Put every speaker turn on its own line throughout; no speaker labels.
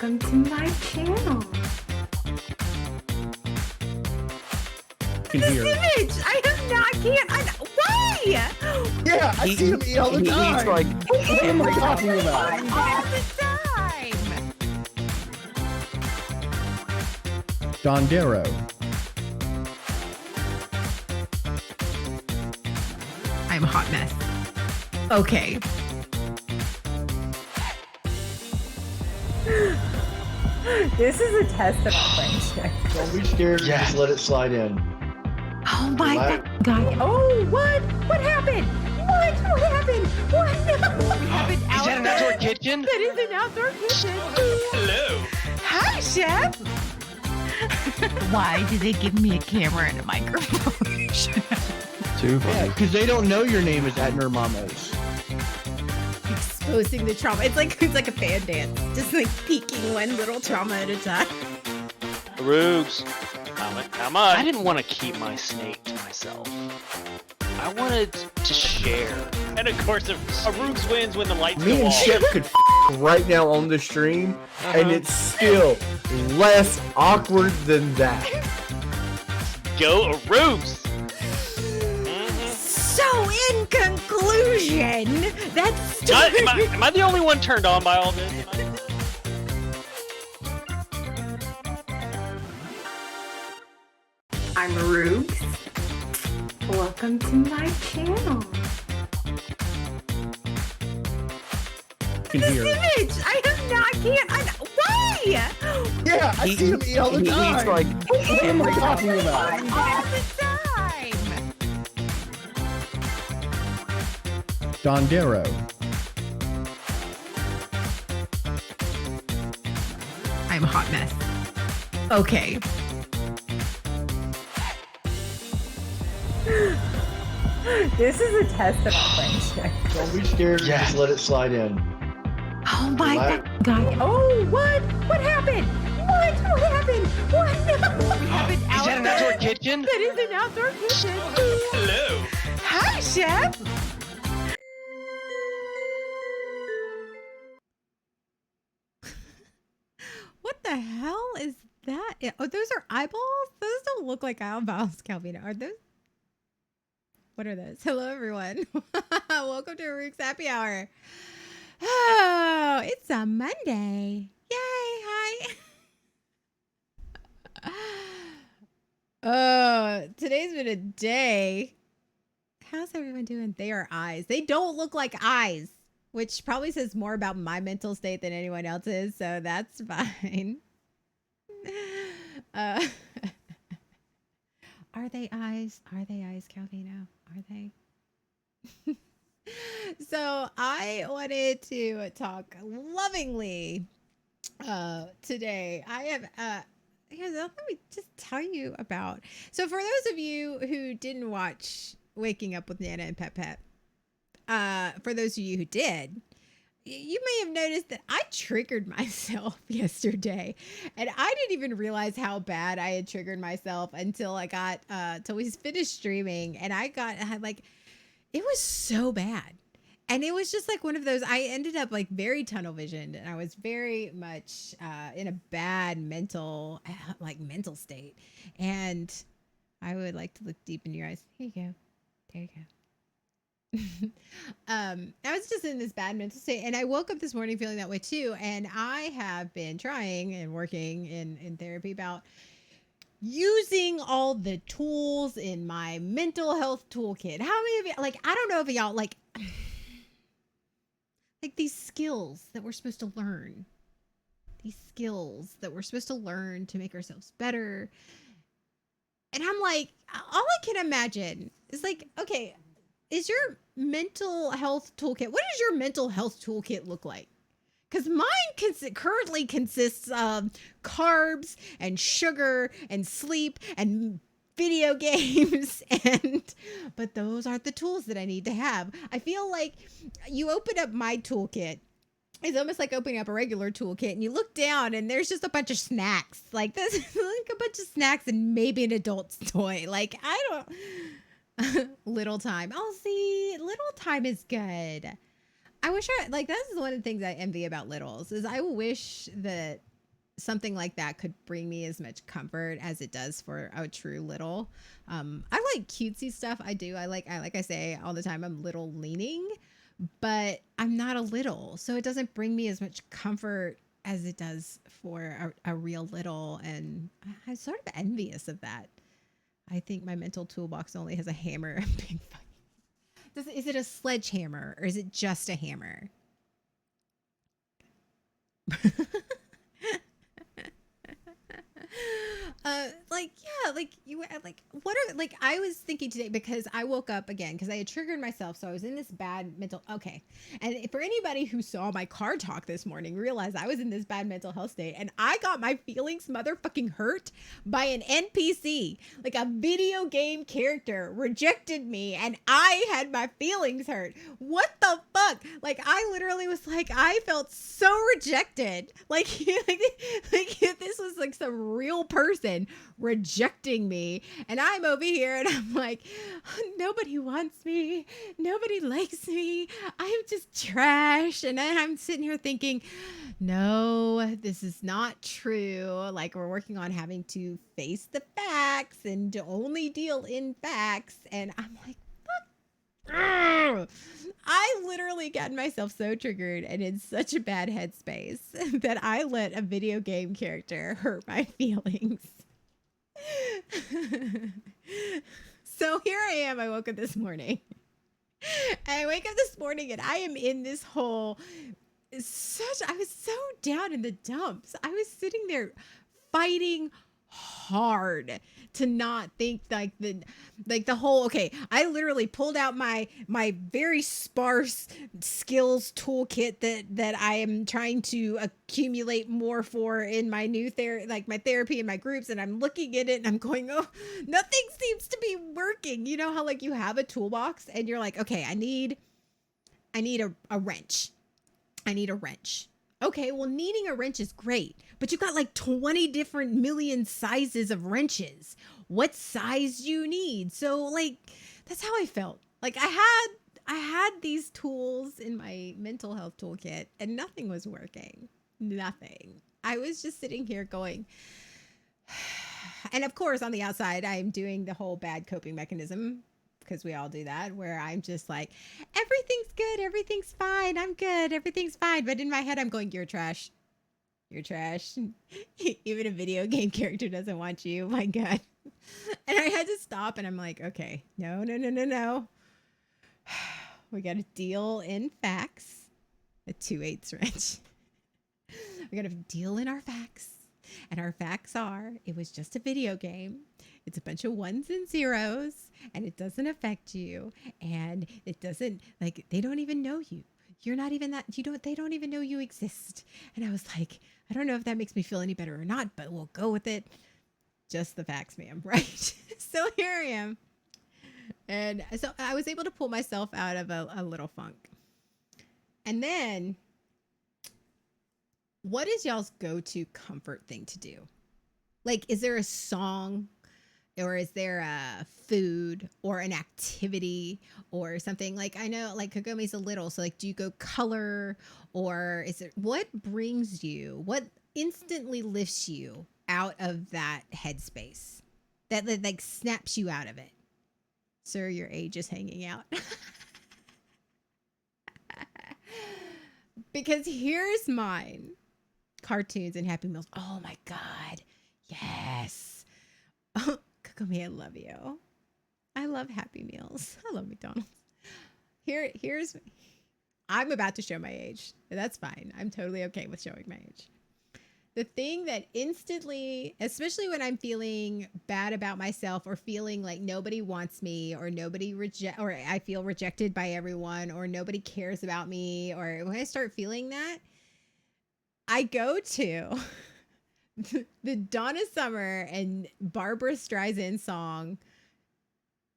Welcome to my channel.
This image!
Why?
Yeah, I see him eat all the time.
He's like,
what am I talking about?
All the time!
Don Darrow.
I'm a hot mess. Okay. This is a test of our friendship.
Don't be scared.
Yeah.
Just let it slide in.
Oh my god. Oh, what? What happened? What happened? What? We have an
Is that an outdoor kitchen?
That is an outdoor kitchen.
Hello.
Hi, Chef. Why did they give me a camera and a microphone?
Too
Yeah, because they don't know your name is at Nurmamos.
Exposing the trauma. It's like a fan dance. Just like peeking one little trauma at a time.
Arugs. How much?
I didn't want to keep my snake to myself. I wanted to share.
And of course, Arugs wins when the lights
Me
go
and
off.
Chip could right now on the stream, and it's still less awkward than that.
Go Arugs!
So, in conclusion, that's
Am I the only one turned on by all this?
I'm Arugs. Welcome to my channel.
Can hear.
Image! Why?
Yeah, I see him eat all the time.
He's like,
what am I talking about?
All the time!
Don Darrow.
I'm a hot mess. Okay. This is a test of our friendship.
Don't be scared.
Yeah.
Just let it slide in.
Oh my god. Oh, what? What happened? What happened? What? We have an
Is that an outdoor kitchen?
That is an outdoor kitchen.
Hello.
Hi, Chef. What the hell is that? Oh, those are eyeballs? Those don't look like eyeballs, Calvina. Are those? What are those? Hello, everyone. Welcome to Arugs Happy Hour. Oh, it's a Monday. Yay, hi. Oh, today's been a day. How's everyone doing? They are eyes. They don't look like eyes, which probably says more about my mental state than anyone else's, so that's fine. Are they eyes? Are they eyes, Calvino? Are they? So I wanted to talk lovingly today. I have let me just tell you about. So for those of you who didn't watch Waking Up with Nana and Pep Pep, for those of you who did, you may have noticed that I triggered myself yesterday, and I didn't even realize how bad I had triggered myself until I got till we finished streaming, and I had like, it was so bad. And it was just like one of those, I ended up like very tunnel visioned, and I was very much in a bad mental state. And I would like to look deep in your eyes. Here you go. There you go. I was just in this bad mental state, and I woke up this morning feeling that way too. And I have been trying and working in therapy about using all the tools in my mental health toolkit. How many of you, like, I don't know if y'all like these skills that we're supposed to learn, to make ourselves better. And I'm like, all I can imagine is like, okay, is your mental health toolkit, what does your mental health toolkit look like? Because mine currently consists of carbs and sugar and sleep and video games, but those aren't the tools that I need to have. I feel like you open up my toolkit, it's almost like opening up a regular toolkit, and you look down and there's just a bunch of snacks. Like this, like a bunch of snacks and maybe an adult's toy. Like, I don't. Little time. Oh, see, little time is good. I wish that's one of the things I envy about littles is I wish that something like that could bring me as much comfort as it does for a true little. I like cutesy stuff. I say all the time, I'm little leaning, but I'm not a little. So it doesn't bring me as much comfort as it does for a real little. And I'm sort of envious of that. I think my mental toolbox only has a hammer and big is it a sledgehammer or is it just a hammer? I was thinking today because I woke up again because I had triggered myself, so I was in this bad mental. Okay, and for anybody who saw my car talk this morning, realized I was in this bad mental health state, and I got my feelings motherfucking hurt by an NPC, like a video game character, rejected me, and I had my feelings hurt. What the fuck? Like I literally was like, I felt so rejected. Like this was like some real person rejecting me, and I'm over here and I'm like, nobody wants me, nobody likes me, I'm just trash. And then I'm sitting here thinking, no, this is not true. Like we're working on having to face the facts and to only deal in facts. And I'm like, fuck. Ugh. I literally got myself so triggered and in such a bad headspace that I let a video game character hurt my feelings. So here I am. I woke up this morning. I wake up this morning and I am in this whole I was so down in the dumps. I was sitting there fighting hard to not think like the whole, okay, I literally pulled out my very sparse skills toolkit that I am trying to accumulate more for in my new my therapy and my groups, and I'm looking at it and I'm going, oh, nothing seems to be working. You know how like you have a toolbox and you're like, okay, I need a wrench. I need a wrench. Okay, well, needing a wrench is great, but you've got like 20 different million sizes of wrenches. What size do you need? So like, that's how I felt. Like I had these tools in my mental health toolkit and nothing was working. Nothing. I was just sitting here going, and of course on the outside, I'm doing the whole bad coping mechanism, because we all do that, where I'm just like, everything's good, everything's fine, I'm good, everything's fine. But in my head, I'm going, you're trash. You're trash. Even a video game character doesn't want you. My God. And I had to stop and I'm like, okay, no. We got to deal in facts. A 2/8 wrench. We got to deal in our facts. And our facts are, it was just a video game. It's a bunch of ones and zeros, and it doesn't affect you. And it doesn't, like, they don't even know you. You're not even that, they don't even know you exist. And I was like, I don't know if that makes me feel any better or not, but we'll go with it. Just the facts, ma'am. Right? So here I am. And so I was able to pull myself out of a little funk. And then, what is y'all's go-to comfort thing to do? Like, is there a song, or is there a food or an activity or something? Like, I know like Kagome's a little, so like, do you go color, or is it, what brings you, what instantly lifts you out of that headspace that like snaps you out of it? Sir, your age is hanging out. Because here's mine. Cartoons and Happy Meals. Oh my God. Yes. Oh, Kagome, I love you. I love Happy Meals. I love McDonald's. Here's, I'm about to show my age. That's fine. I'm totally okay with showing my age. The thing that instantly, especially when I'm feeling bad about myself or feeling like nobody wants me, or or I feel rejected by everyone, or nobody cares about me, or when I start feeling that, I go to the Donna Summer and Barbara Streisand song,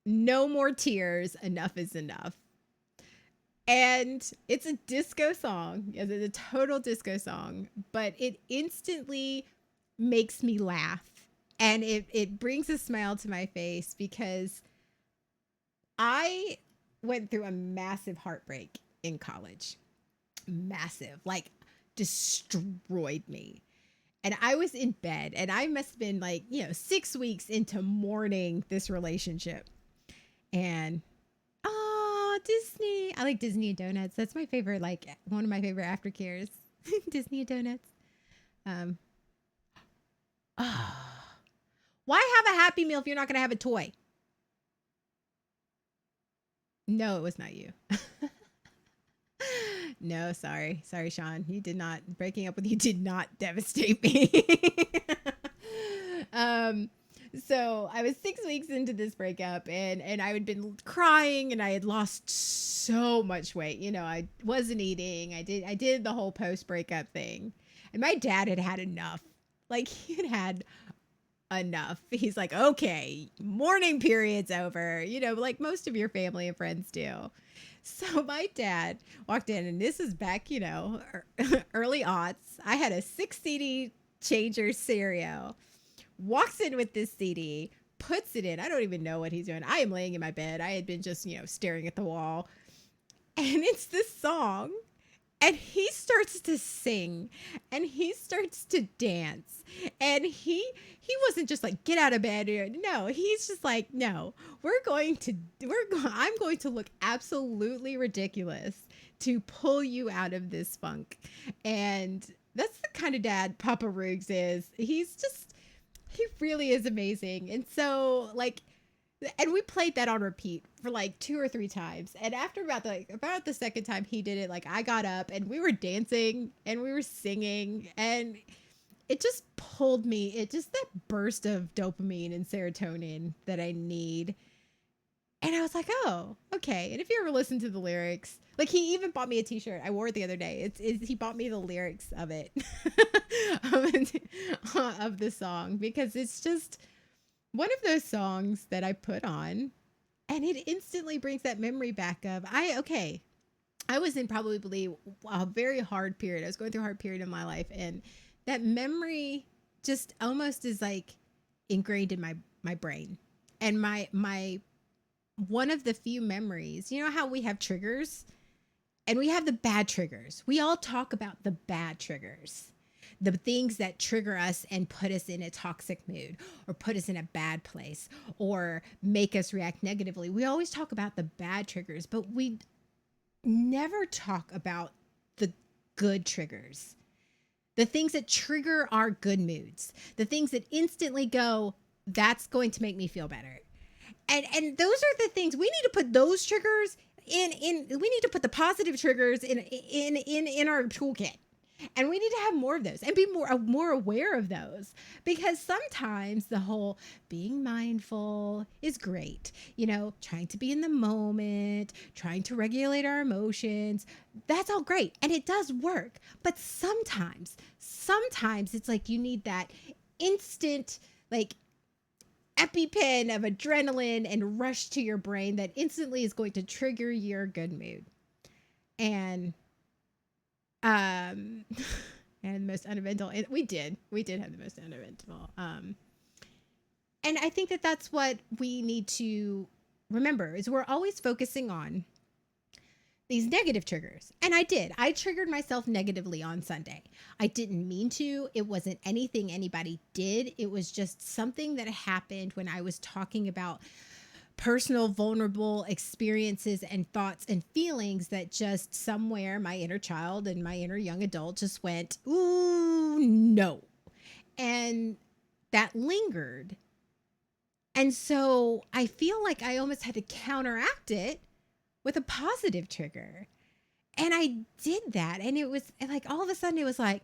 No More Tears, Enough is Enough. And it's a disco song. It's a total disco song, but it instantly makes me laugh. And it brings a smile to my face, because I went through a massive heartbreak in college. Massive, like destroyed me. And I was in bed, and I must have been like, 6 weeks into mourning this relationship. And oh, Disney. I like Disney and donuts. That's my favorite, like one of my favorite aftercares. Disney and donuts. Um oh. Why have a Happy Meal if you're not going to have a toy? No, it was not you. No, sorry. Sorry, Sean. You did not, breaking up with you did not devastate me. So I was 6 weeks into this breakup, and I had been crying, and I had lost so much weight. I wasn't eating. I did the whole post breakup thing. And my dad had had enough. Like, he had enough. He's like, okay, mourning period's over, like most of your family and friends do. So my dad walked in, and this is back, early aughts. I had a 6 CD changer stereo. Walks in with this CD, puts it in. I don't even know what he's doing. I am laying in my bed. I had been just, staring at the wall. And it's this song. And he starts to sing, and he starts to dance, and he wasn't just like, get out of bed. No, he's just like, no, I'm going to look absolutely ridiculous to pull you out of this funk. And that's the kind of dad Papa Arugs is. He really is amazing. And so, like, and we played that on repeat for like 2 or 3 times. And after about the second time he did it, like, I got up and we were dancing and we were singing, and it just pulled me. It just, that burst of dopamine and serotonin that I need. And I was like, oh, okay. And if you ever listen to the lyrics, like, he even bought me a t-shirt. I wore it the other day. He bought me the lyrics of it, of the song, because it's just one of those songs that I put on, and it instantly brings that memory back of, I was in probably a very hard period. I was going through a hard period in my life, and that memory just almost is like ingrained in my brain. And my one of the few memories, how we have triggers, and we have the bad triggers. We all talk about the bad triggers. The things that trigger us and put us in a toxic mood, or put us in a bad place, or make us react negatively. We always talk about the bad triggers, but we never talk about the good triggers. The things that trigger our good moods. The things that instantly go, that's going to make me feel better. And those are the things we need to put, those triggers in we need to put the positive triggers in our toolkit. And we need to have more of those, and be more aware of those, because sometimes the whole being mindful is great. Trying to be in the moment, trying to regulate our emotions. That's all great. And it does work. But sometimes it's like you need that instant, like, EpiPen of adrenaline and rush to your brain that instantly is going to trigger your good mood. And and the most uneventful, we did have the most uneventful, and I think that that's what we need to remember, is we're always focusing on these negative triggers. And I triggered myself negatively on Sunday. I didn't mean to. It wasn't anything anybody did. It was just something that happened when I was talking about personal, vulnerable experiences and thoughts and feelings, that just somewhere my inner child and my inner young adult just went, ooh, no. And that lingered. And so I feel like I almost had to counteract it with a positive trigger. And I did that. And it was like, all of a sudden it was like,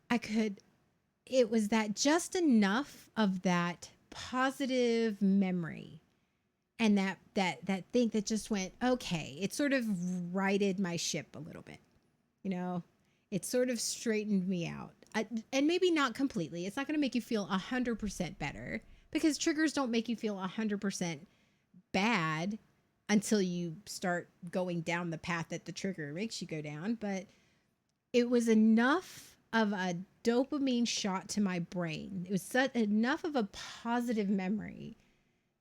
it was that just enough of that positive memory. And that thing that just went, okay, it sort of righted my ship a little bit. It sort of straightened me out. And maybe not completely. It's not going to make you feel 100% better, because triggers don't make you feel 100% bad until you start going down the path that the trigger makes you go down. But it was enough of a dopamine shot to my brain. It was enough of a positive memory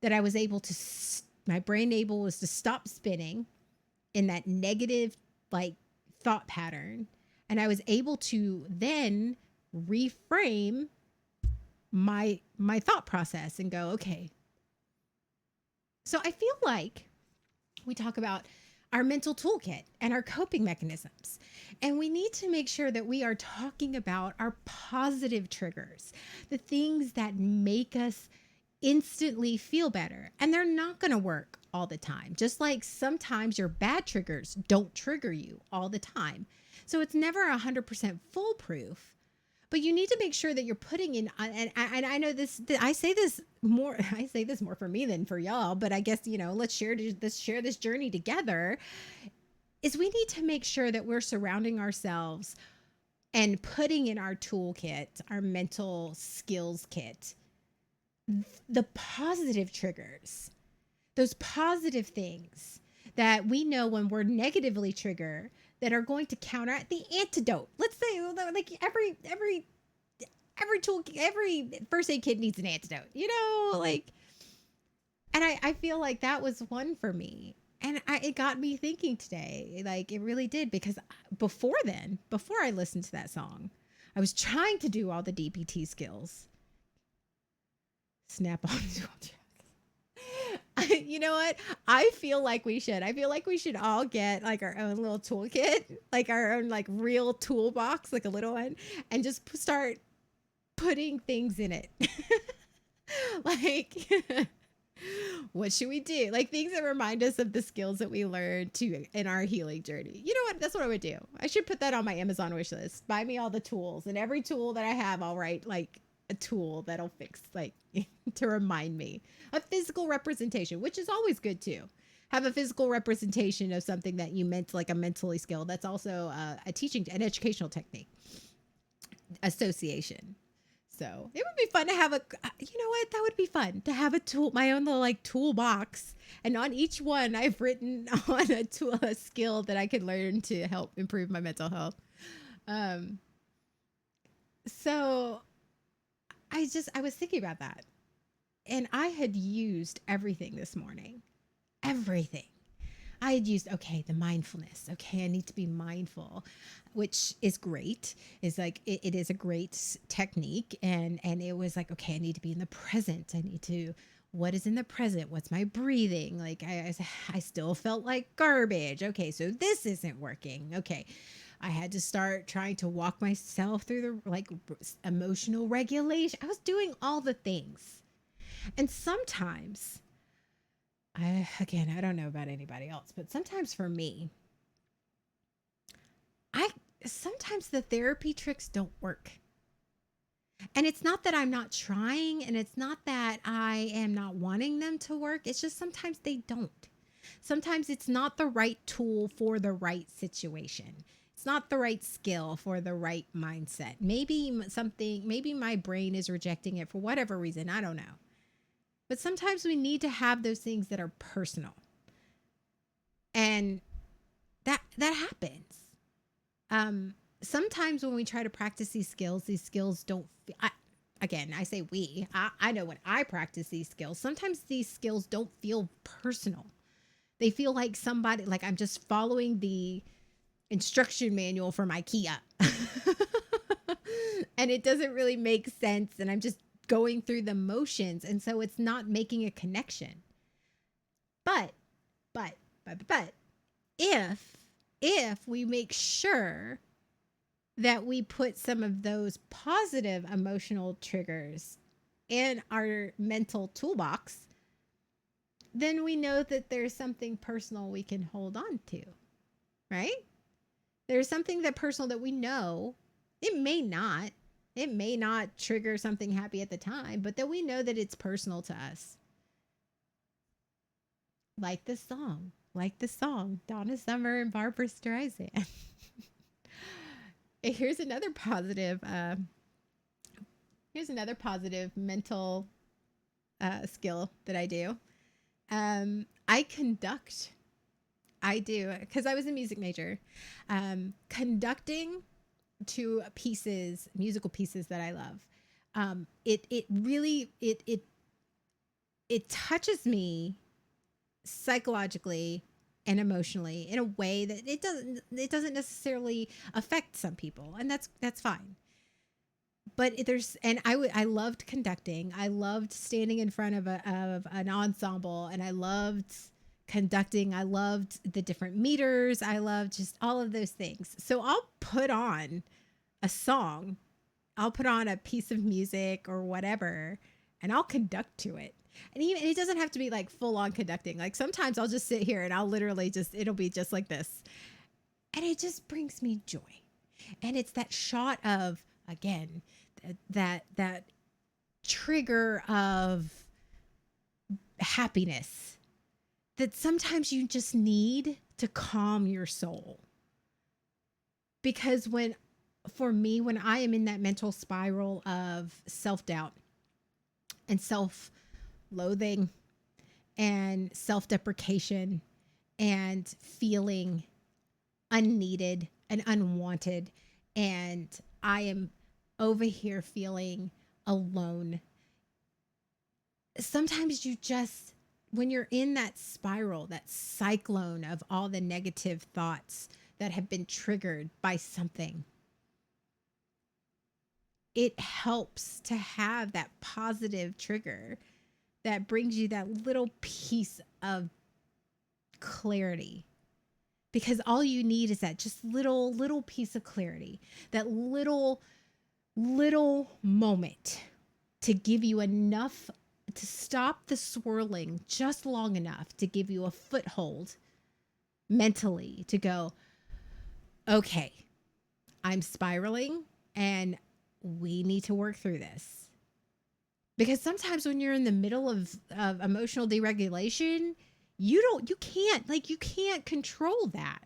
that I was able to, my brain was to stop spinning in that negative, like, thought pattern. And I was able to then reframe my thought process and go, okay. So I feel like we talk about our mental toolkit and our coping mechanisms. And we need to make sure that we are talking about our positive triggers, the things that make us instantly feel better. And they're not going to work all the time. Just like sometimes your bad triggers don't trigger you all the time. So it's never 100% foolproof. But you need to make sure that you're putting in, and I know this, I say this more for me than for y'all, but I guess, let's share this journey together, is we need to make sure that we're surrounding ourselves and putting in our toolkit, our mental skills kit, the positive triggers, those positive things that we know when we're negatively triggered that are going to counteract the antidote. Let's say like every tool, every first aid kit needs an antidote, like, and I feel like that was one for me. And it got me thinking today, like it really did, because before I listened to that song, I was trying to do all the DPT skills. Snap on. You know what? I feel like we should all get like our own little toolkit, like our own like real toolbox, like a little one, and just start putting things in it. Like, what should we do? Like things that remind us of the skills that we learned in our healing journey. You know what? That's what I would do. I should put that on my Amazon wish list. Buy me all the tools, and every tool that I have, I'll write like a tool that'll fix, like, to remind me. A physical representation, which is always good too. Have a physical representation of something that you meant, like a mentally skill. That's also an educational technique. Association. So it would be fun to have you know what? That would be fun to have my own little like toolbox. And on each one, I've written on a skill that I could learn to help improve my mental health. So I was thinking about that, and I had used everything this morning. Everything. I had used, the mindfulness. Okay, I need to be mindful, which is great. It's like, it is a great technique. And it was like, okay, I need to be in the present. What is in the present? What's my breathing? Like I still felt like garbage. Okay, so this isn't working. Okay. I had to start trying to walk myself through the like emotional regulation. I was doing all the things. And sometimes I don't know about anybody else, but sometimes for me, sometimes the therapy tricks don't work. And it's not that I'm not trying, and it's not that I am not wanting them to work. It's just sometimes they don't. Sometimes it's not the right tool for the right situation. It's not the right skill for the right mindset. Maybe my brain is rejecting it for whatever reason. I don't know. But sometimes we need to have those things that are personal. And that happens. Sometimes when we try to practice these skills don't, I say we, I know when I practice these skills, sometimes these skills don't feel personal. They feel like somebody, like I'm just following the instruction manual from IKEA. And it doesn't really make sense. And I'm just going through the motions. And so it's not making a connection. But if we make sure that we put some of those positive emotional triggers in our mental toolbox, then we know that there's something personal we can hold on to, right? There's something personal that we know. It may not trigger something happy at the time, but that we know that it's personal to us. Like the song, Donna Summer and Barbara Streisand. Here's another positive mental skill that I do. I do, because I was a music major. Conducting to musical pieces that I love. It touches me psychologically and emotionally in a way that it doesn't necessarily affect some people, and that's fine. I loved conducting. I loved standing in front of an ensemble, and I loved conducting. I loved the different meters. I loved just all of those things. So I'll put on a song, I'll put on a piece of music or whatever, and I'll conduct to it. And even it doesn't have to be like full on conducting. Like sometimes I'll just sit here and I'll literally it'll be just like this. And it just brings me joy. And it's that shot of, again, that trigger of happiness that sometimes you just need to calm your soul. Because for me, when I am in that mental spiral of self-doubt and self-loathing and self-deprecation and feeling unneeded and unwanted, and I am over here feeling alone, sometimes when you're in that spiral, that cyclone of all the negative thoughts that have been triggered by something, it helps to have that positive trigger that brings you that little piece of clarity. Because all you need is that just little piece of clarity, that little moment to give you enough to stop the swirling just long enough to give you a foothold mentally to go, okay, I'm spiraling and we need to work through this. Because sometimes when you're in the middle of emotional deregulation, you can't control that.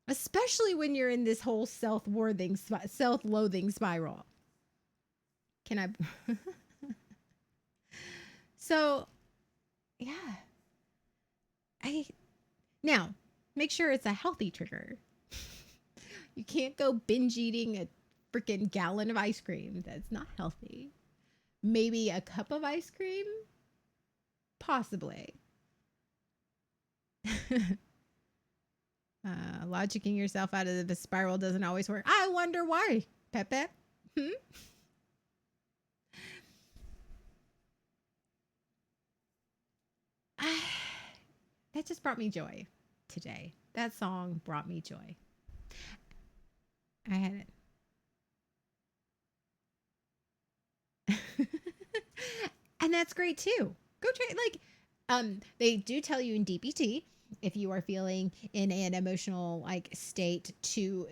Especially when you're in this whole self-loathing spiral. Can I? So, yeah. Now, make sure it's a healthy trigger. You can't go binge eating a freaking gallon of ice cream. That's not healthy. Maybe a cup of ice cream? Possibly. Logicking yourself out of the spiral doesn't always work. I wonder why, Pepe. That just brought me joy today. That song brought me joy. I had it. And that's great too. Go try they do tell you in DBT, if you are feeling in an emotional state,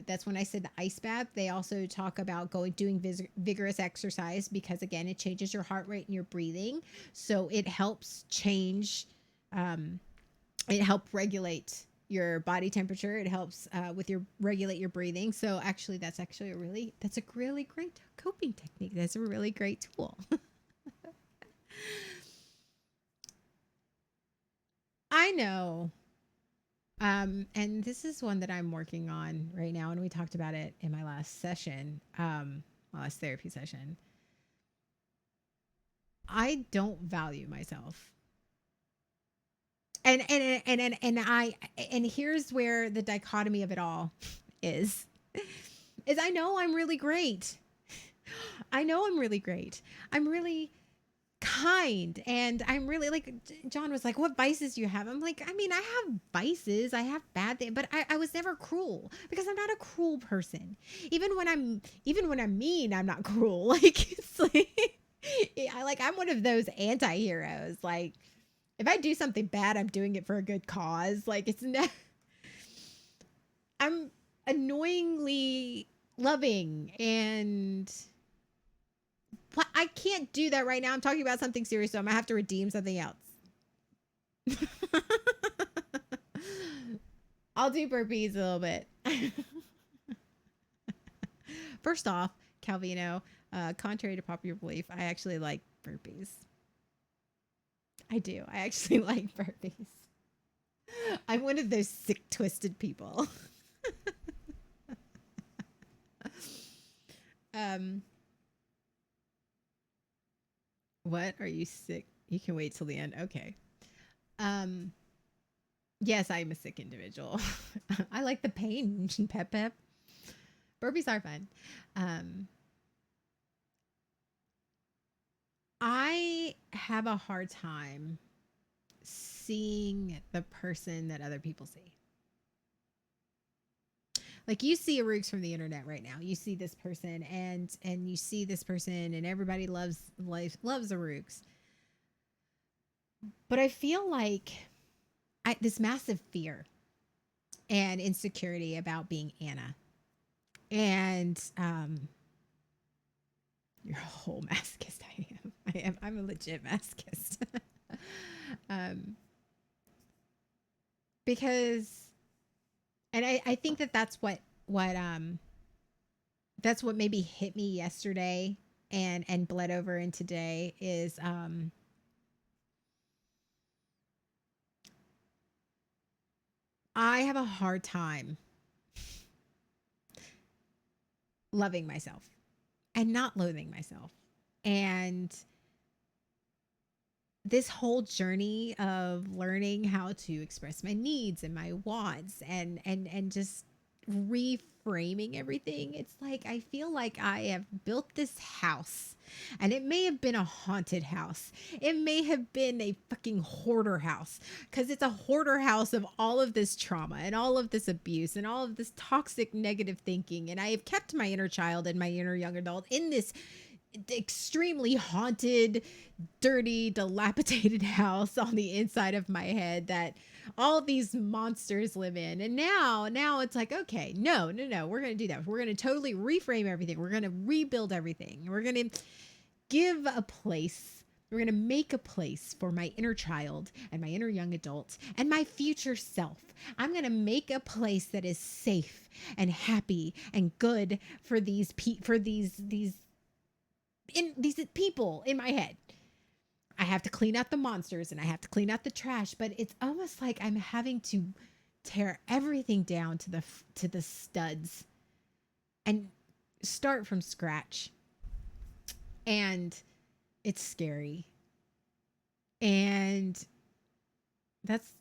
that's when I said the ice bath. They also talk about doing vigorous exercise, because again, it changes your heart rate and your breathing. So it helps it helps regulate your body temperature. It helps regulate your breathing. So actually, that's a really great coping technique. That's a really great tool. I know. And this is one that I'm working on right now, and we talked about it in my last session, my last therapy session. I don't value myself. And here's where the dichotomy of it all is I know I'm really great. I know I'm really great. I'm really kind, and I'm really John was like, what vices do you have? I'm like, I mean, I have vices, I have bad things, but I was never cruel, because I'm not a cruel person. Even when I'm mean, I'm not cruel. It's I'm one of those anti-heroes. If I do something bad, I'm doing it for a good cause. It's not, I'm annoyingly loving, and I can't do that right now. I'm talking about something serious, so I'm gonna have to redeem something else. I'll do burpees a little bit. First off, Calvino, contrary to popular belief, I actually like burpees. I do. I actually like burpees. I'm one of those sick, twisted people. What? Are you sick? You can wait till the end. Okay. Yes, I'm a sick individual. I like the pain. Pep. Burpees are fun. I have a hard time seeing the person that other people see. Like you see Arugs from the internet right now. You see this person and you see this person and everybody loves Arugs. But I feel like this massive fear and insecurity about being Anna. And you're a whole masochist. I am. I'm a legit masochist. Because and I think that's what that's what maybe hit me yesterday and bled over in today is I have a hard time loving myself and not loathing myself. And this whole journey of learning how to express my needs and my wants and just reframing everything, it's like I feel like I have built this house and it may have been a haunted house, it may have been a fucking hoarder house, because it's a hoarder house of all of this trauma and all of this abuse and all of this toxic negative thinking, and I have kept my inner child and my inner young adult in this extremely haunted, dirty, dilapidated house on the inside of my head that all these monsters live in. And now it's like, okay, no, we're going to do that. We're going to totally reframe everything. We're going to rebuild everything. We're going to give a place. We're going to make a place for my inner child and my inner young adult and my future self. I'm going to make a place that is safe and happy and good for these people in my head. I have to clean out the monsters and I have to clean out the trash, but it's almost like I'm having to tear everything down to the studs and start from scratch. And it's scary. And that's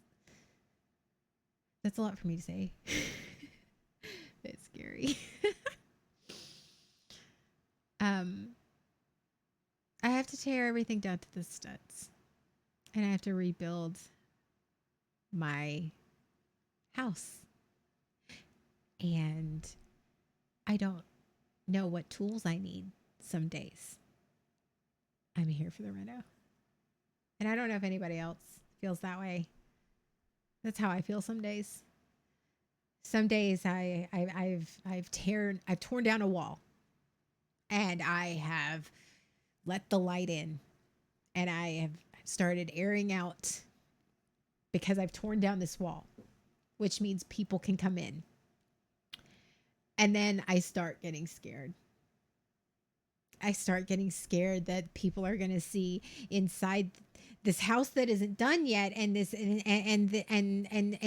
a lot for me to say. It's scary. I have to tear everything down to the studs. And I have to rebuild my house. And I don't know what tools I need some days. I'm here for the reno. And I don't know if anybody else feels that way. That's how I feel some days. Some days I've torn down a wall. And I have let the light in, and I have started airing out because I've torn down this wall, which means people can come in. And then I start getting scared. I start getting scared that people are going to see inside this house that isn't done yet, and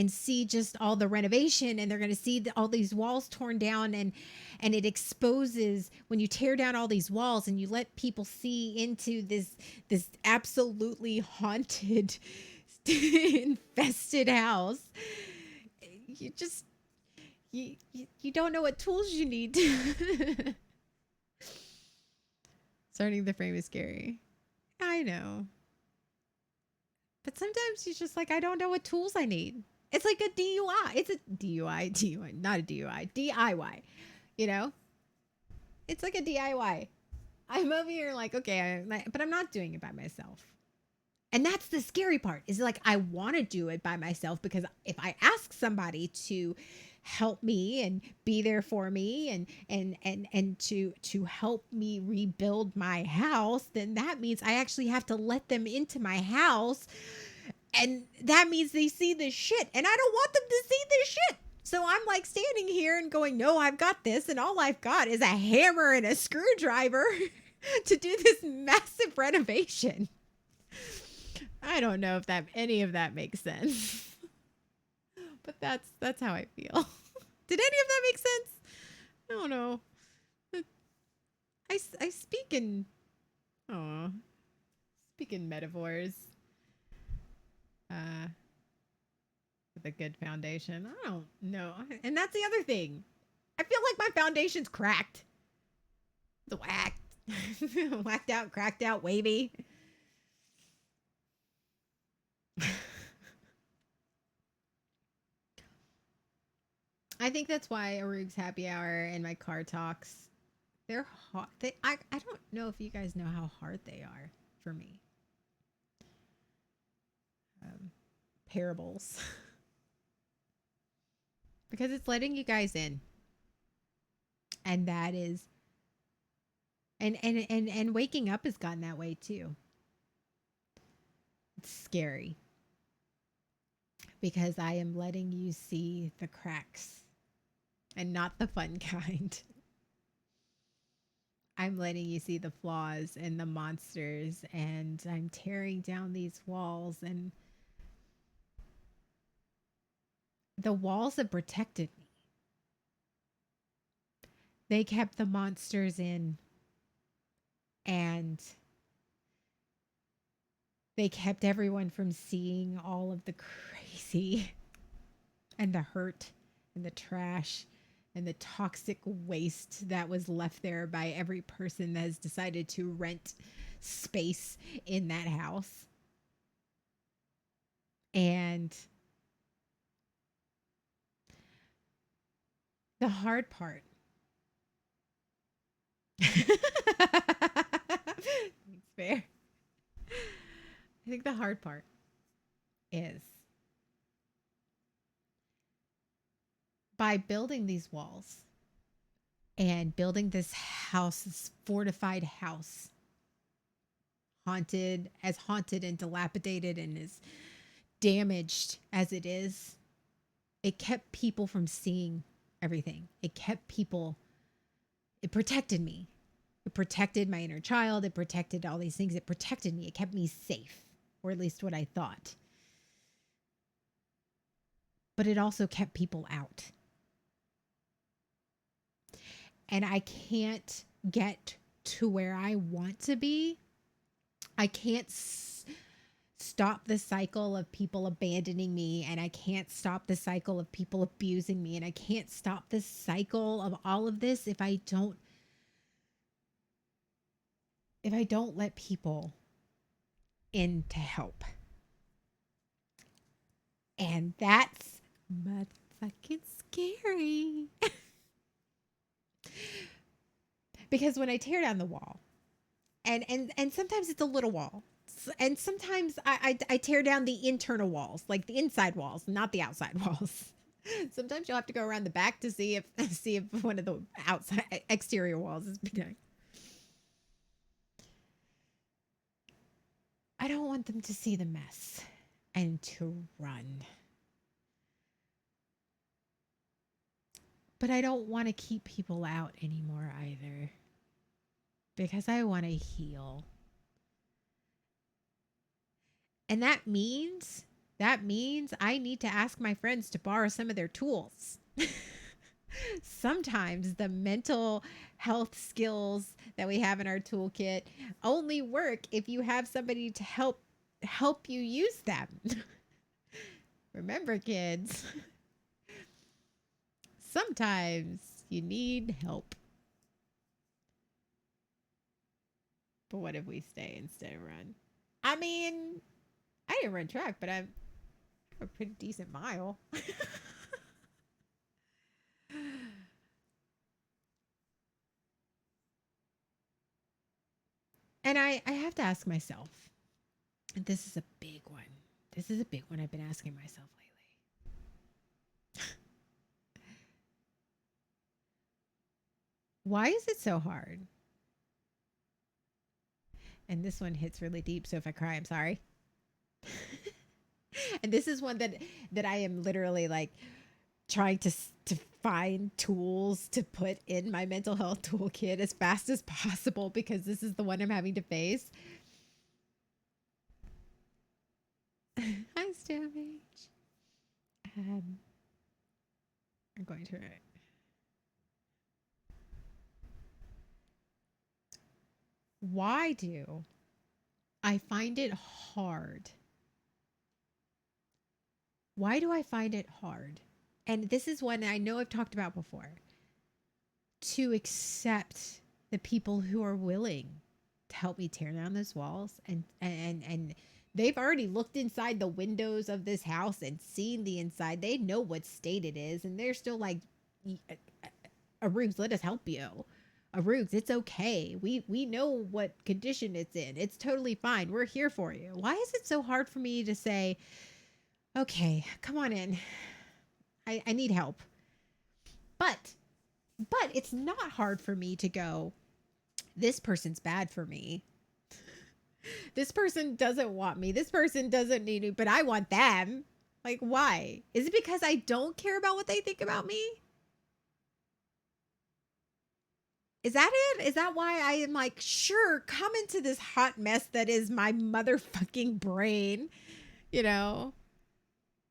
see just all the renovation, and they're going to see all these walls torn down, and it exposes, when you tear down all these walls and you let people see into this absolutely haunted, infested house, you just you don't know what tools you need. Starting the frame is scary. I know. But sometimes you're just like, I don't know what tools I need. It's like a DUI. It's a DUI, not a DUI, DIY. You know? It's like a DIY. I'm over here like, okay, but I'm not doing it by myself. And that's the scary part, is like, I want to do it by myself, because if I ask somebody to help me and be there for me and to help me rebuild my house, then that means I actually have to let them into my house, and that means they see the shit, and I don't want them to see the shit. So I'm like standing here and going, no, I've got this, and all I've got is a hammer and a screwdriver to do this massive renovation. I don't know if any of that makes sense. But that's how I feel. Did any of that make sense? I don't know. I speak in metaphors. With a good foundation. I don't know. And that's the other thing. I feel like my foundation's cracked. The whack. Whacked out, cracked out, wavy. I think that's why Arugs Happy Hour and my car talks, they're hard. I don't know if you guys know how hard they are for me. Parables. Because it's letting you guys in. And that is and waking up has gotten that way too. It's scary. Because I am letting you see the cracks and not the fun kind. I'm letting you see the flaws and the monsters, and I'm tearing down these walls, and the walls that protected me. They kept the monsters in, and they kept everyone from seeing all of the crazy and the hurt and the trash and the toxic waste that was left there by every person that has decided to rent space in that house. And the hard part. Thanks, Bear. I think the hard part is by building these walls and building this house, this fortified house, haunted and dilapidated and as damaged as it is, it kept people from seeing everything. It protected me. It protected my inner child. It protected all these things. It protected me. It kept me safe, or at least what I thought. But it also kept people out. And I can't get to where I want to be. I can't stop the cycle of people abandoning me, and I can't stop the cycle of people abusing me, and I can't stop this cycle of all of this if I don't let people in to help. And that's motherfucking scary. Because when I tear down the wall, and sometimes it's a little wall, and sometimes I tear down the internal walls, like the inside walls, not the outside walls. Sometimes you'll have to go around the back to see if one of the outside exterior walls is big enough. I don't want them to see the mess and to run. But I don't want to keep people out anymore either. Because I want to heal. And that means I need to ask my friends to borrow some of their tools. Sometimes the mental health skills that we have in our toolkit only work if you have somebody to help you use them. Remember, kids, sometimes you need help. But what if we stay instead of run? I mean, I didn't run track, but I'm a pretty decent mile. And I have to ask myself, and this is a big one. This is a big one I've been asking myself lately. Why is it so hard? And this one hits really deep, so if I cry, I'm sorry. And this is one that I am literally like trying to find tools to put in my mental health toolkit as fast as possible, because this is the one I'm having to face. Hi, Stamage. I'm going to write. Why do I find it hard? Why do I find it hard? And this is one I know I've talked about before. To accept the people who are willing to help me tear down those walls, and they've already looked inside the windows of this house and seen the inside. They know what state it is, and they're still like, Arugs, let us help you. Arugs, it's okay. We know what condition it's in. It's totally fine. We're here for you. Why is it so hard for me to say, okay, come on in. I need help. But it's not hard for me to go, this person's bad for me. This person doesn't want me. This person doesn't need me, but I want them. Like, why? Is it because I don't care about what they think about me? Is that it? Is that why I am like, sure, come into this hot mess that is my motherfucking brain? You know?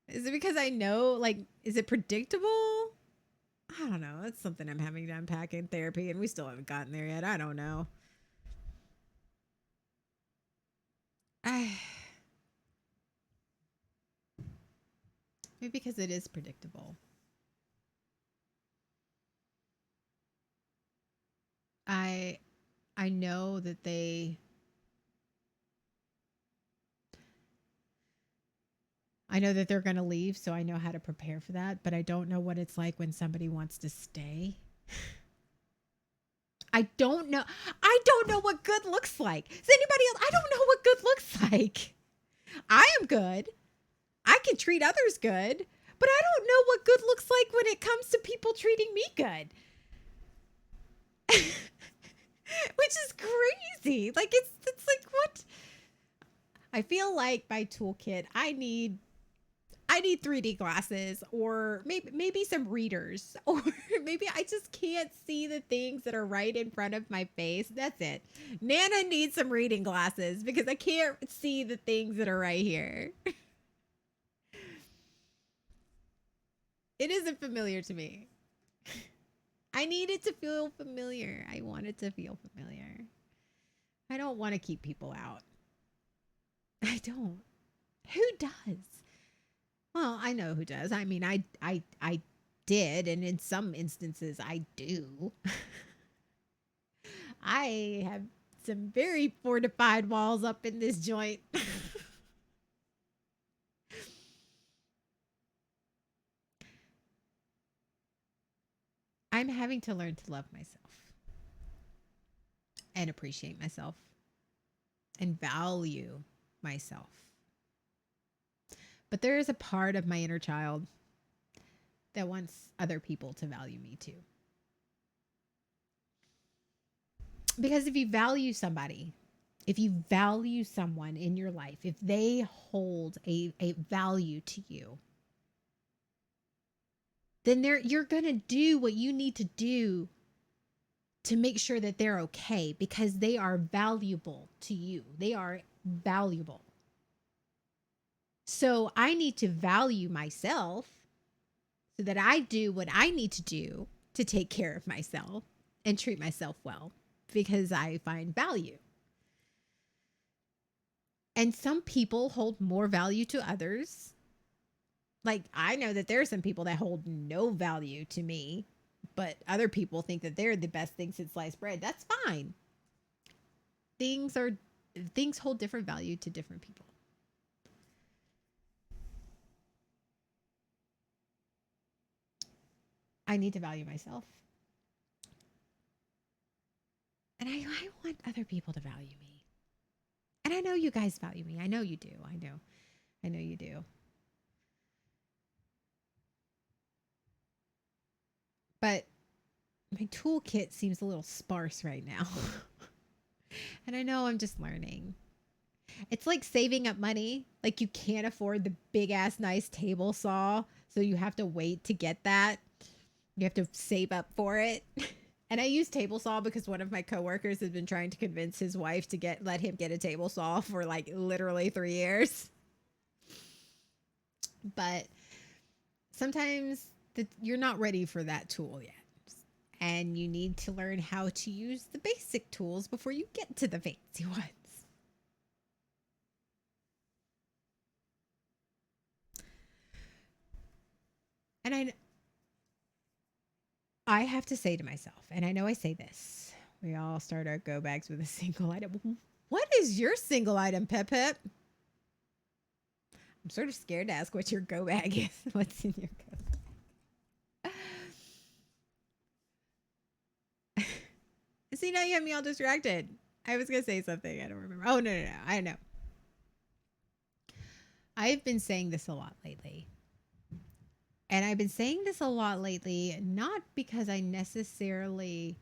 Is it because I know, like, is it predictable? I don't know. That's something I'm having to unpack in therapy, and we still haven't gotten there yet. I don't know. Maybe because it is predictable. I know that I know that they're going to leave, so I know how to prepare for that, but I don't know what it's like when somebody wants to stay. I don't know what good looks like. Does anybody else? I don't know what good looks like. I am good. I can treat others good, but I don't know what good looks like when it comes to people treating me good. Which is crazy. Like it's like, what? I feel like my toolkit, I need 3D glasses, or maybe some readers, or maybe I just can't see the things that are right in front of my face. That's it. Nana needs some reading glasses because I can't see the things that are right here. It isn't familiar to me. I need it to feel familiar. I want it to feel familiar. I don't want to keep people out. I don't. Who does? Well, I know who does. I mean, I did, and in some instances I do. I have some very fortified walls up in this joint. I'm having to learn to love myself and appreciate myself and value myself. But there is a part of my inner child that wants other people to value me too. Because if you value somebody, if you value someone in your life, if they hold a value to you, then you're going to do what you need to do to make sure that they're okay, because they are valuable to you. They are valuable. So I need to value myself so that I do what I need to do to take care of myself and treat myself well, because I find value. And some people hold more value to others. Like, I know that there are some people that hold no value to me, but other people think that they're the best thing since sliced bread. That's fine. Things hold different value to different people. I need to value myself. And I want other people to value me. And I know you guys value me. I know you do. I know you do. But my toolkit seems a little sparse right now. And I know I'm just learning. It's like saving up money. Like, you can't afford the big ass nice table saw, so you have to wait to get that. You have to save up for it. And I use table saw because one of my coworkers has been trying to convince his wife to let him get a table saw for like literally 3 years. But sometimes you're not ready for that tool yet. And you need to learn how to use the basic tools before you get to the fancy ones. And I have to say to myself, and I know I say this We all start our go bags with a single item. What is your single item, Pep Pep? I'm sort of scared to ask what your go bag is. What's in your go bag? See, now you have me all distracted. I was going to say something. I don't remember. Oh, no. I know. I've been saying this a lot lately. And I've been saying this a lot lately, not because I necessarily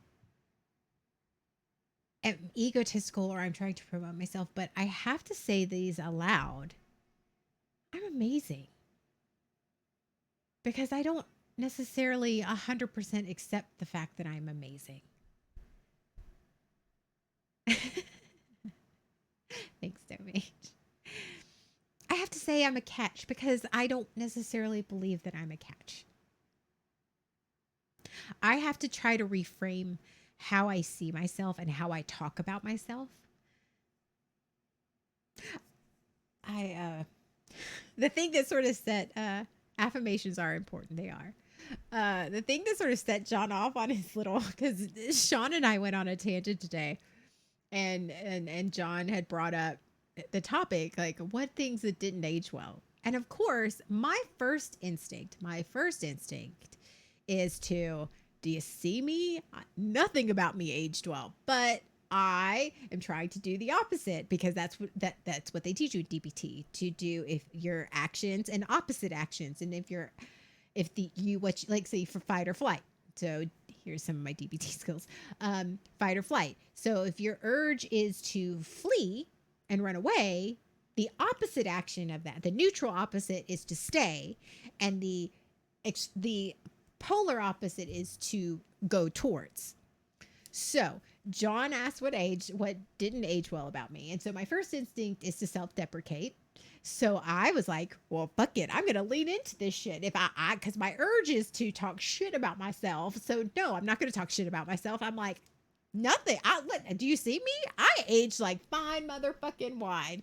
am egotistical or I'm trying to promote myself, but I have to say these aloud. I'm amazing. Because I don't necessarily 100% accept the fact that I'm amazing. Thanks, Toby. I have to say I'm a catch because I don't necessarily believe that I'm a catch. I have to try to reframe how I see myself and how I talk about myself. The thing that sort of set affirmations are important. They are. The thing that sort of set John off on his little, because Sean and I went on a tangent today, and John had brought up the topic, like what things that didn't age well. And of course, my first instinct is to, do you see me? Nothing about me aged well, but I am trying to do the opposite because that's what they teach you in DBT to do, if your actions and opposite actions. And like say for fight or flight. So here's some of my DBT skills. Fight or flight. So if your urge is to flee and run away, the opposite action of that, the neutral opposite, is to stay, and the polar opposite is to go towards. So John asked what didn't age well about me, and so my first instinct is to self-deprecate. So I was like, well, fuck it, I'm gonna lean into this shit. If I because my urge is to talk shit about myself. So no, I'm not gonna talk shit about myself. I'm like, nothing. Do you see me? I aged like fine motherfucking wine.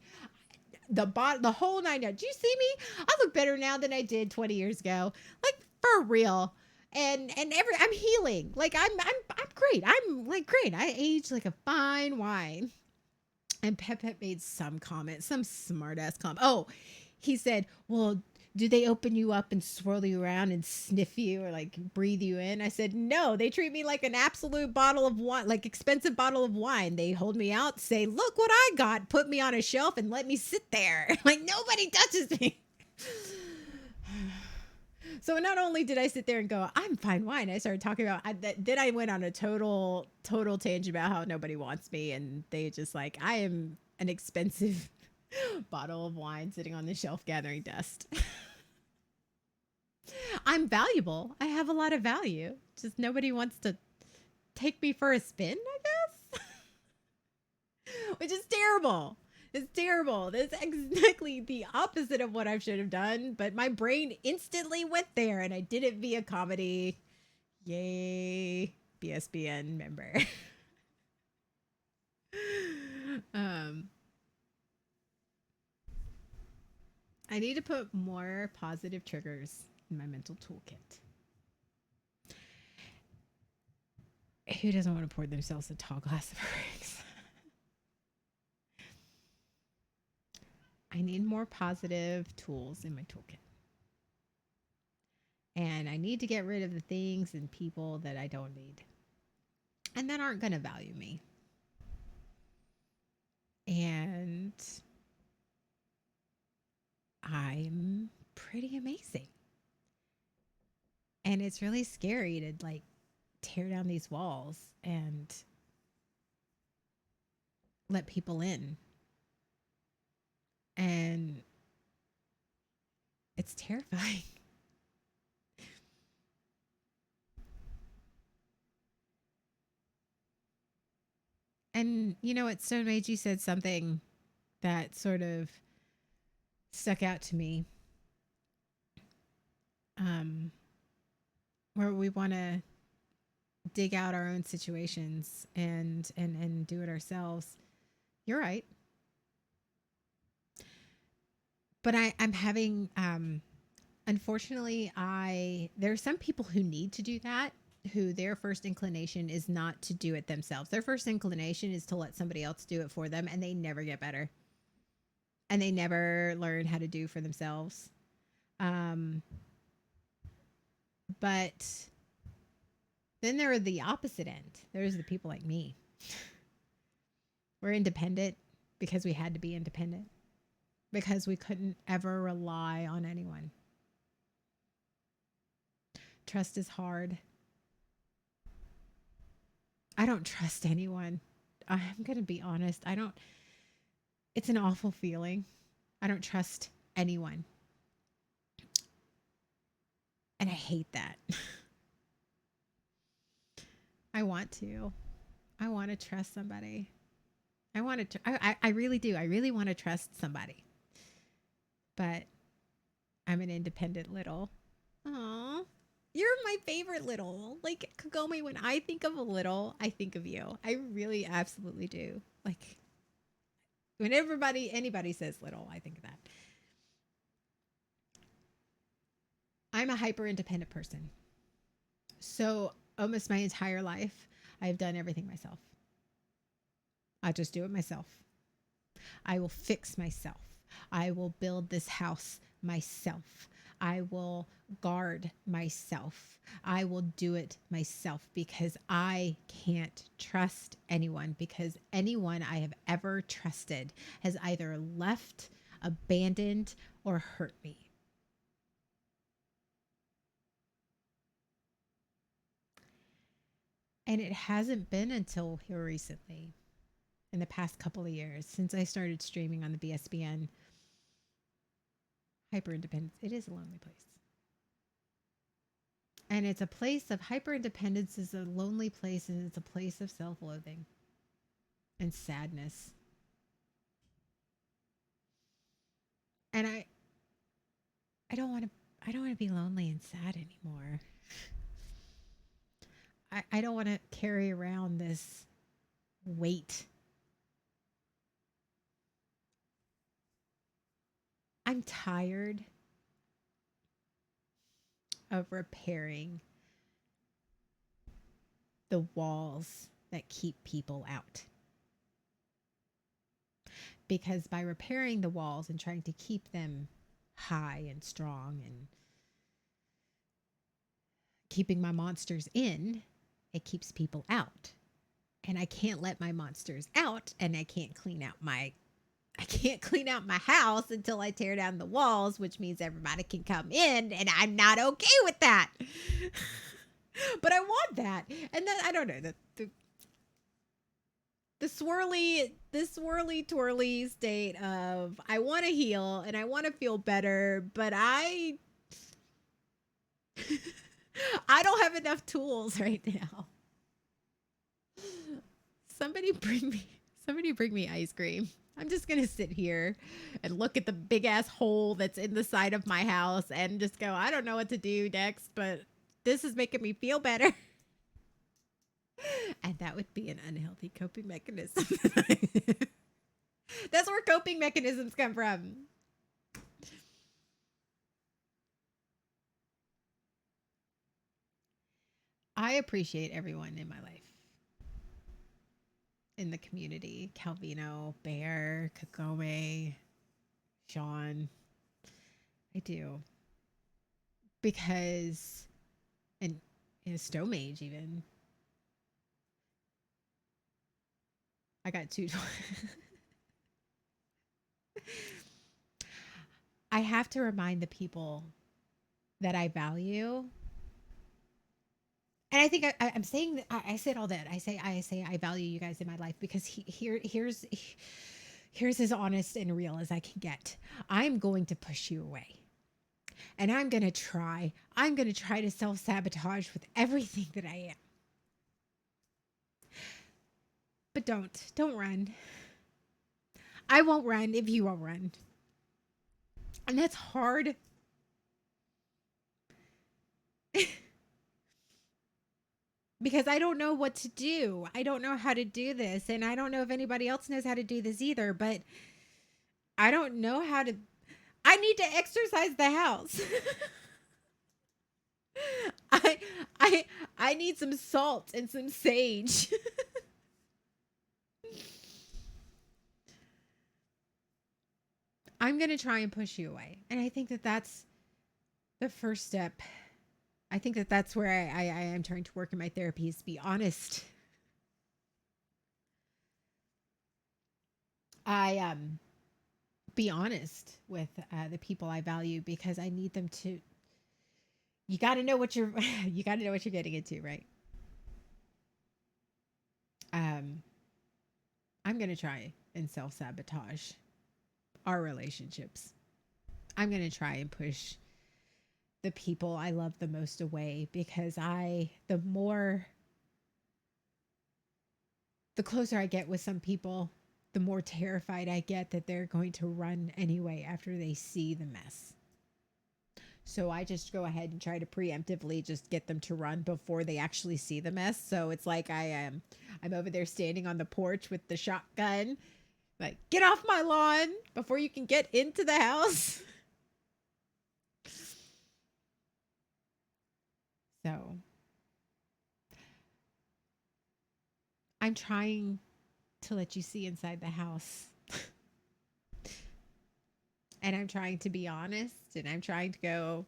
The whole nine yards. Do you see me? I look better now than I did 20 years ago. Like for real. And I'm healing. Like I'm great. I'm like great. I aged like a fine wine. And Pep made some comment, some smart ass comment. Oh, he said, well, do they open you up and swirl you around and sniff you or like breathe you in? I said, no, they treat me like an absolute bottle of wine, like expensive bottle of wine. They hold me out, say, look what I got, put me on a shelf and let me sit there. Like nobody touches me. So not only did I sit there and go, I'm fine wine, I started talking about, then I went on a total tangent about how nobody wants me. And they just like, I am an expensive bottle of wine sitting on the shelf gathering dust. I'm valuable. I have a lot of value. Just nobody wants to take me for a spin, I guess. Which is terrible. It's terrible. That's exactly the opposite of what I should have done. But my brain instantly went there and I did it via comedy. Yay. BSBN member. I need to put more positive triggers in my mental toolkit. Who doesn't want to pour themselves a tall glass of Arugs? I need more positive tools in my toolkit. And I need to get rid of the things and people that I don't need and that aren't going to value me. And I'm pretty amazing. And it's really scary to like tear down these walls and let people in. And it's terrifying. And you know what, Stone Meiji said something that sort of stuck out to me. Where we want to dig out our own situations and do it ourselves. You're right. But I'm having, unfortunately, there are some people who need to do that. who their first inclination is not to do it themselves. Their first inclination is to let somebody else do it for them, and they never get better. And they never learn how to do for themselves. But then there are the opposite end. There's the people like me. We're independent because we had to be independent, because we couldn't ever rely on anyone. Trust is hard. I don't trust anyone. I'm going to be honest. It's an awful feeling. I don't trust anyone. And I hate that. I want to trust somebody. I really do. I really want to trust somebody. But I'm an independent little. Aw. You're my favorite little. Like, Kagome, when I think of a little, I think of you. I really absolutely do. Like, when anybody says little, I think of that. I'm a hyper independent person. So almost my entire life, I've done everything myself. I just do it myself. I will fix myself. I will build this house myself. I will guard myself. I will do it myself because I can't trust anyone, because anyone I have ever trusted has either left, abandoned, or hurt me. And it hasn't been until here recently, in the past couple of years, since I started streaming on the BSBN, hyper independence. It is a lonely place. And it's a place of hyper independence, is a lonely place, and it's a place of self-loathing and sadness. And I don't want to be lonely and sad anymore. I don't want to carry around this weight. I'm tired of repairing the walls that keep people out. Because by repairing the walls and trying to keep them high and strong and keeping my monsters in, it keeps people out. And I can't let my monsters out, and I can't clean out my house until I tear down the walls, which means everybody can come in, and I'm not okay with that. But I want that. And then I don't know, the swirly twirly state of I want to heal and I want to feel better, but I don't have enough tools right now. Somebody bring me ice cream. I'm just going to sit here and look at the big ass hole that's in the side of my house and just go, I don't know what to do next, but this is making me feel better. And that would be an unhealthy coping mechanism. That's where coping mechanisms come from. I appreciate everyone in my life. In the community, Calvino, Bear, Kagome, Sean. I do. Because, and Stone Mage even. I got two. I have to remind the people that I value. And I think I'm saying that I said all that. I say I value you guys in my life because here's as honest and real as I can get. I'm going to push you away. And I'm going to try to self-sabotage with everything that I am. But don't run. I won't run if you won't run. And that's hard. Because I don't know what to do. I don't know how to do this. And I don't know if anybody else knows how to do this either. But I don't know how to. I need to exercise the house. I I need some salt and some sage. I'm going to try and push you away. And I think that that's the first step. I think that that's where I am trying to work in my therapy, is to be honest. I be honest with the people I value, because I need them to. You got to know what you're. You got to know what you're getting into, right? I'm gonna try and self-sabotage our relationships. I'm gonna try and push the people I love the most away, because the closer I get with some people, the more terrified I get that they're going to run anyway after they see the mess. So I just go ahead and try to preemptively just get them to run before they actually see the mess. So it's like I'm over there standing on the porch with the shotgun, like, get off my lawn before you can get into the house. So I'm trying to let you see inside the house. And I'm trying to be honest, and I'm trying to go,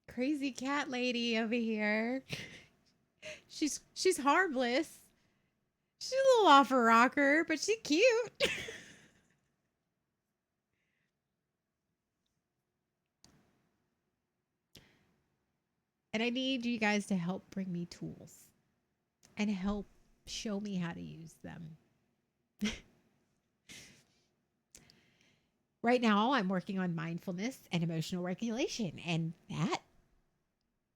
crazy cat lady over here. She's harmless. She's a little off her rocker, but she's cute. And I need you guys to help bring me tools and help show me how to use them. Right now, I'm working on mindfulness and emotional regulation, and that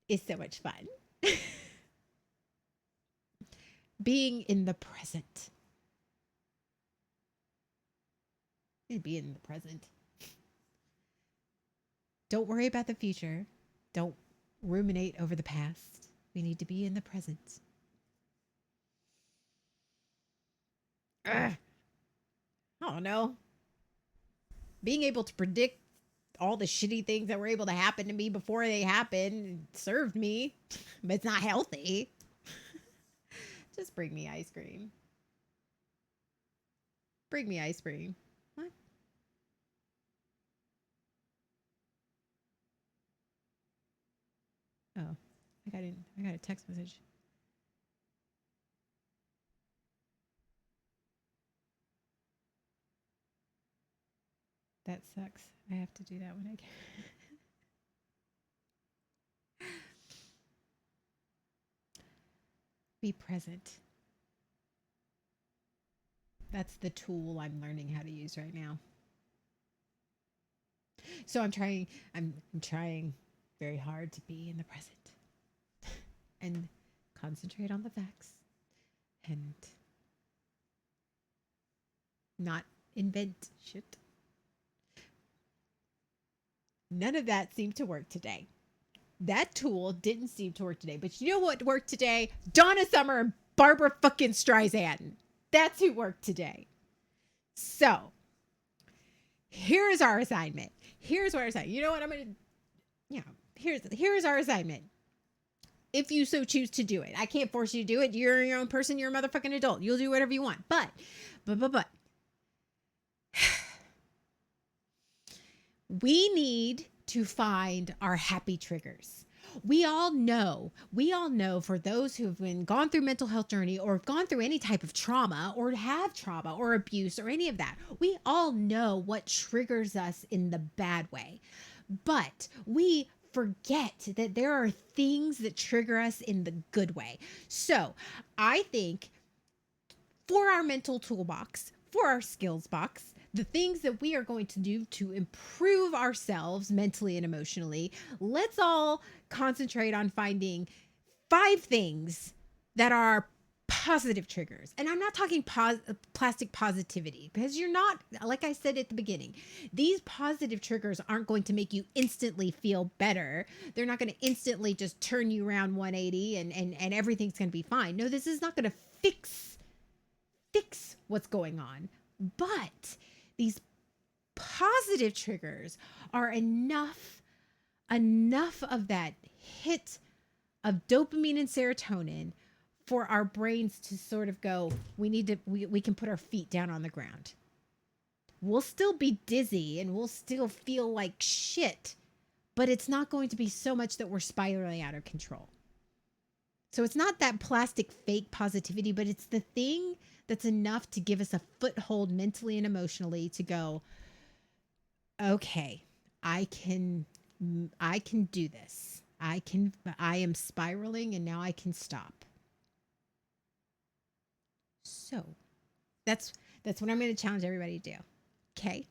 is so much fun. Being in the present. And be in the present. Don't worry about the future. Don't ruminate over the past. We need to be in the present. I don't know. Being able to predict all the shitty things that were able to happen to me before they happened served me, but it's not healthy. Just bring me ice cream. Bring me ice cream. What? Oh, I got a text message. That sucks. I have to do that when I get. Be present. That's the tool I'm learning how to use right now. So I'm trying very hard to be in the present and concentrate on the facts and not invent shit. None of that seemed to work today. That tool didn't seem to work today. But you know what worked today? Donna Summer and Barbara fucking Streisand. That's who worked today. So, here's our assignment. Here's what our assignment. You know what I'm going to... here's our assignment. If you so choose to do it. I can't force you to do it. You're your own person. You're a motherfucking adult. You'll do whatever you want. But... we need to find our happy triggers. We all know for those who have gone through mental health journey or have gone through any type of trauma or have trauma or abuse or any of that, we all know what triggers us in the bad way. But we forget that there are things that trigger us in the good way. So I think for our mental toolbox, for our skills box, the things that we are going to do to improve ourselves mentally and emotionally, let's all concentrate on finding 5 things that are positive triggers. And I'm not talking plastic positivity, because you're not, like I said at the beginning, these positive triggers aren't going to make you instantly feel better. They're not going to instantly just turn you around 180 and everything's going to be fine. No, this is not going to fix what's going on. But these positive triggers are enough of that hit of dopamine and serotonin for our brains to sort of go, we can put our feet down on the ground. We'll still be dizzy and we'll still feel like shit, but it's not going to be so much that we're spiraling out of control. So it's not that plastic fake positivity, but it's the thing that's enough to give us a foothold mentally and emotionally to go, okay, I can do this. I am spiraling and now I can stop. So that's what I'm going to challenge everybody to do. Okay.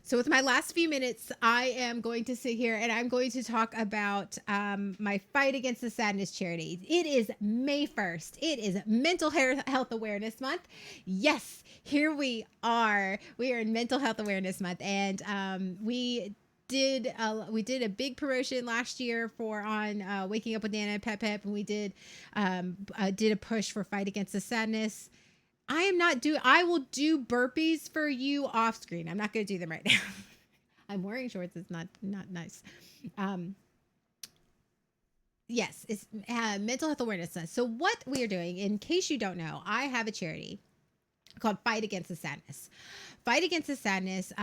So with my last few minutes, I am going to sit here and I'm going to talk about my Fight Against the Sadness charity. It is May 1st. It is Mental Health Awareness Month. Yes, here we are. We are in Mental Health Awareness Month, and we did a big promotion last year on Waking Up with Nana and Pep, and we did a push for Fight Against the Sadness. I will do burpees for you off screen. I'm not going to do them right now. I'm wearing shorts. It's not nice. Yes, it's Mental Health Awareness Month. So what we are doing, in case you don't know, I have a charity called Fight Against the Sadness. Fight Against the Sadness,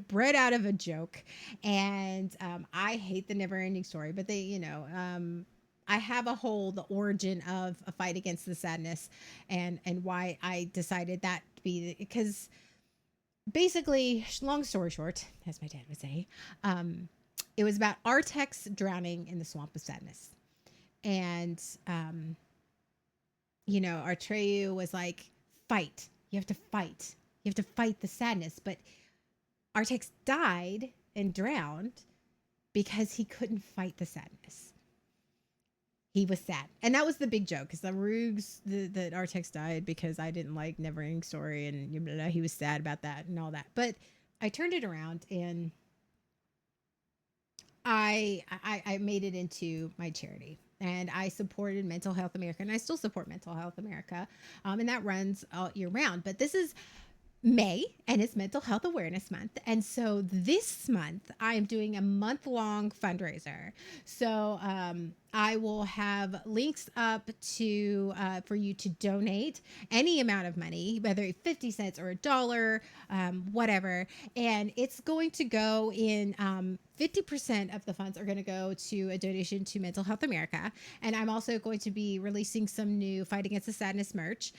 bred out of a joke. And I hate the never ending story, but I have the origin of a Fight Against the Sadness and why I decided that to be, because basically, long story short, as my dad would say, it was about Artex drowning in the swamp of sadness. And, Artreu was like, fight. You have to fight. You have to fight the sadness. But Artex died and drowned because he couldn't fight the sadness. He was sad. And that was the big joke, because the Arugs, that Artex died because I didn't like Never Ending Story, and he was sad about that and all that. But I turned it around and I made it into my charity. And I supported Mental Health America, and I still support Mental Health America. And that runs all year round. But this is May, and it's Mental Health Awareness Month. And so this month I am doing a month-long fundraiser. So I will have links up to for you to donate any amount of money, whether it's 50 cents or $1, whatever. And it's going to go in 50% of the funds are going to go to a donation to Mental Health America. And I'm also going to be releasing some new Fight Against the Sadness merch.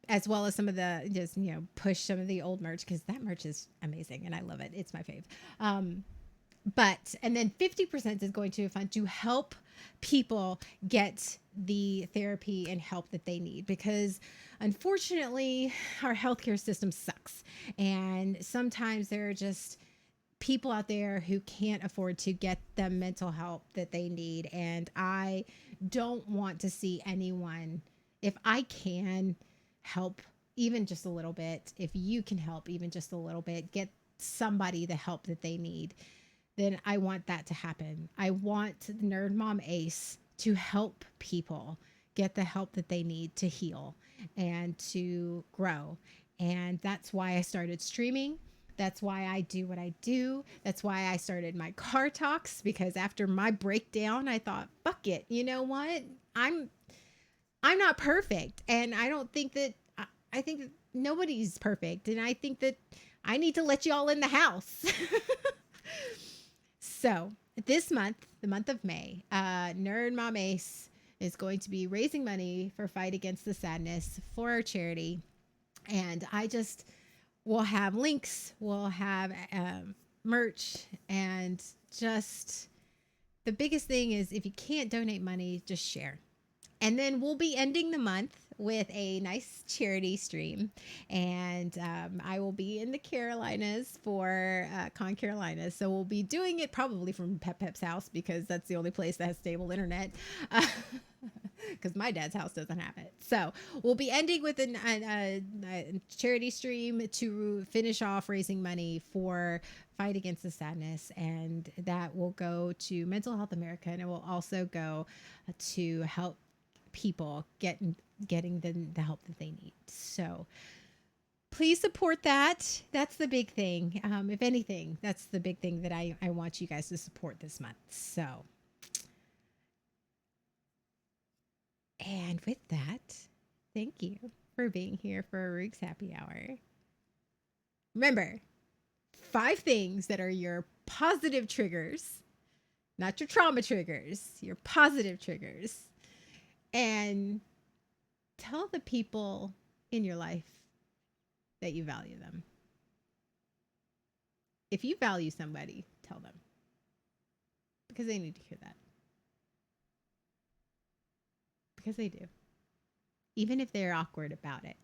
As well as some of the, just, push some of the old merch, because that merch is amazing and I love it. It's my fave. And then 50% is going to a fund to help people get the therapy and help that they need, because unfortunately our healthcare system sucks. And sometimes there are just people out there who can't afford to get the mental help that they need. And I don't want to see anyone, if I can help even just a little bit, if you can help even just a little bit, get somebody the help that they need, then I want that to happen. I want Nerd Mom Ace to help people get the help that they need to heal and to grow. And that's why I started streaming. That's why I do what I do. That's why I started my car talks, because after my breakdown, I thought, fuck it. You know what? I'm not perfect. And I don't think that, I think that nobody's perfect. And I think that I need to let you all in the house. So this month, the month of May, Nerd Mom Ace is going to be raising money for Fight Against the Sadness for our charity. And we'll have links, we'll have merch, and just the biggest thing is, if you can't donate money, just share. And then we'll be ending the month with a nice charity stream. And I will be in the Carolinas for Con Carolinas. So we'll be doing it probably from Pep's house, because that's the only place that has stable internet. Because my dad's house doesn't have it. So we'll be ending with a charity stream to finish off raising money for Fight Against the Sadness. And that will go to Mental Health America. And it will also go to help people getting the help that they need. So please support that. That's the big thing. If anything, that's the big thing that I want you guys to support this month. So, and with that, thank you for being here for Arugs Happy Hour. Remember, 5 things that are your positive triggers, not your trauma triggers, your positive triggers. And tell the people in your life that you value them. If you value somebody, tell them. Because they need to hear that. Because they do. Even if they're awkward about it.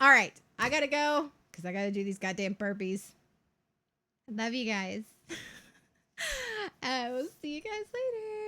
All right. I gotta go because I gotta do these goddamn burpees. I love you guys. I will see you guys later.